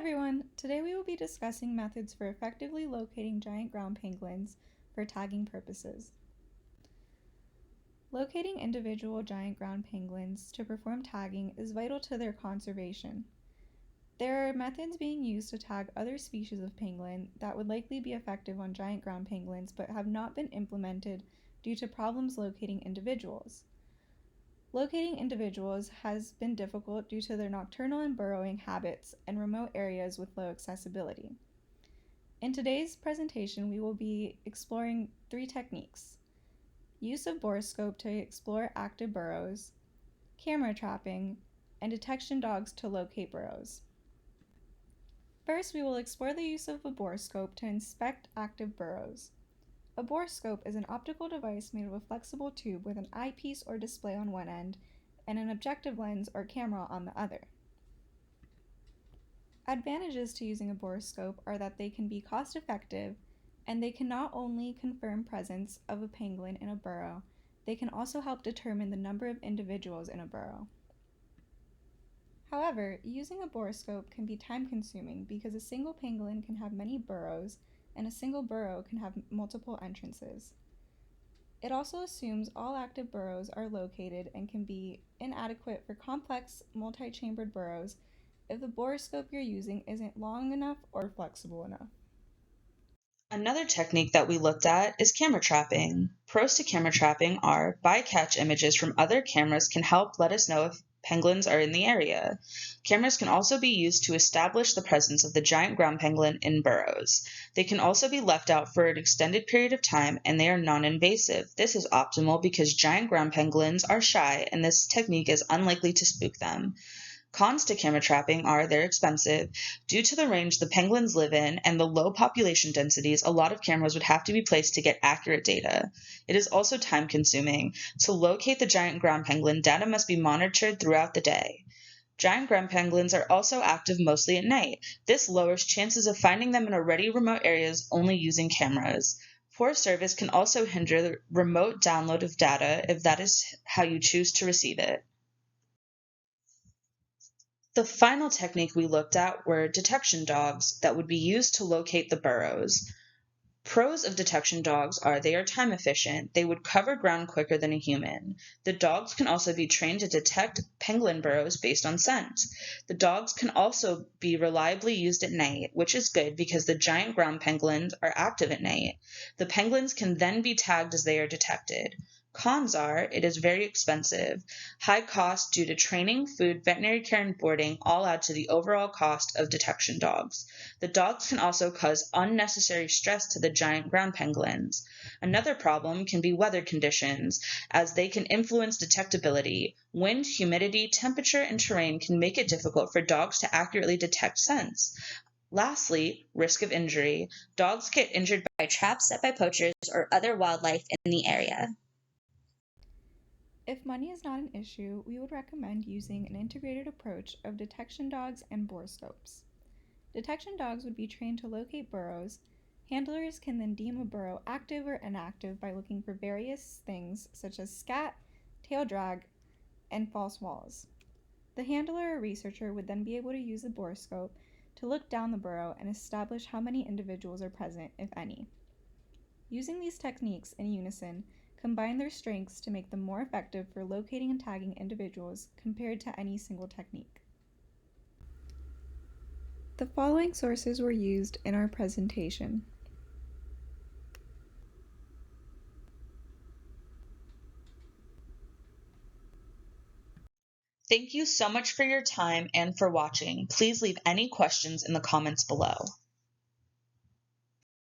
everyone! Today we will be discussing methods for effectively locating giant ground penguins for tagging purposes. Locating individual giant ground penguins to perform tagging is vital to their conservation. There are methods being used to tag other species of penguin that would likely be effective on giant ground penguins but have not been implemented due to problems locating individuals. Locating individuals has been difficult due to their nocturnal and burrowing habits and remote areas with low accessibility. In today's presentation, we will be exploring 3 techniques: use of borescope to explore active burrows, camera trapping, and detection dogs to locate burrows. First, we will explore the use of a borescope to inspect active burrows. A borescope is an optical device made of a flexible tube with an eyepiece or display on one end and an objective lens or camera on the other. Advantages to using a borescope are that they can be cost-effective and they can not only confirm presence of a penguin in a burrow, they can also help determine the number of individuals in a burrow. However, using a borescope can be time-consuming because a single penguin can have many burrows and a single burrow can have multiple entrances. It also assumes all active burrows are located and can be inadequate for complex, multi-chambered burrows if the borescope you're using isn't long enough or flexible enough. Another technique that we looked at is camera trapping. Pros to camera trapping are bycatch images from other cameras can help let us know if penguins are in the area. Cameras can also be used to establish the presence of the giant ground penguin in burrows. They can also be left out for an extended period of time and they are non-invasive. This is optimal because giant ground penguins are shy and this technique is unlikely to spook them. Cons to camera trapping are they're expensive. Due to the range the penguins live in and the low population densities, a lot of cameras would have to be placed to get accurate data. It is also time-consuming. To locate the giant ground penguin, data must be monitored throughout the day. Giant ground penguins are also active mostly at night. This lowers chances of finding them in already remote areas only using cameras. Poor service can also hinder the remote download of data if that is how you choose to receive it. The final technique we looked at were detection dogs that would be used to locate the burrows. Pros of detection dogs are they are time efficient. They would cover ground quicker than a human. The dogs can also be trained to detect penguin burrows based on scent. The dogs can also be reliably used at night, which is good because the giant ground penguins are active at night. The penguins can then be tagged as they are detected. Cons are it is very expensive. High cost due to training, food, veterinary care, and boarding all add to the overall cost of detection dogs. The dogs can also cause unnecessary stress to the giant ground penguins. Another problem can be weather conditions, as they can influence detectability. Wind, humidity, temperature, and terrain can make it difficult for dogs to accurately detect scents. Lastly, risk of injury. Dogs get injured by traps set by poachers or other wildlife in the area. If money is not an issue, we would recommend using an integrated approach of detection dogs and borescopes. Detection dogs would be trained to locate burrows. Handlers can then deem a burrow active or inactive by looking for various things such as scat, tail drag, and false walls. The handler or researcher would then be able to use the borescope to look down the burrow and establish how many individuals are present, if any. Using these techniques in unison combine their strengths to make them more effective for locating and tagging individuals compared to any single technique. The following sources were used in our presentation. Thank you so much for your time and for watching. Please leave any questions in the comments below.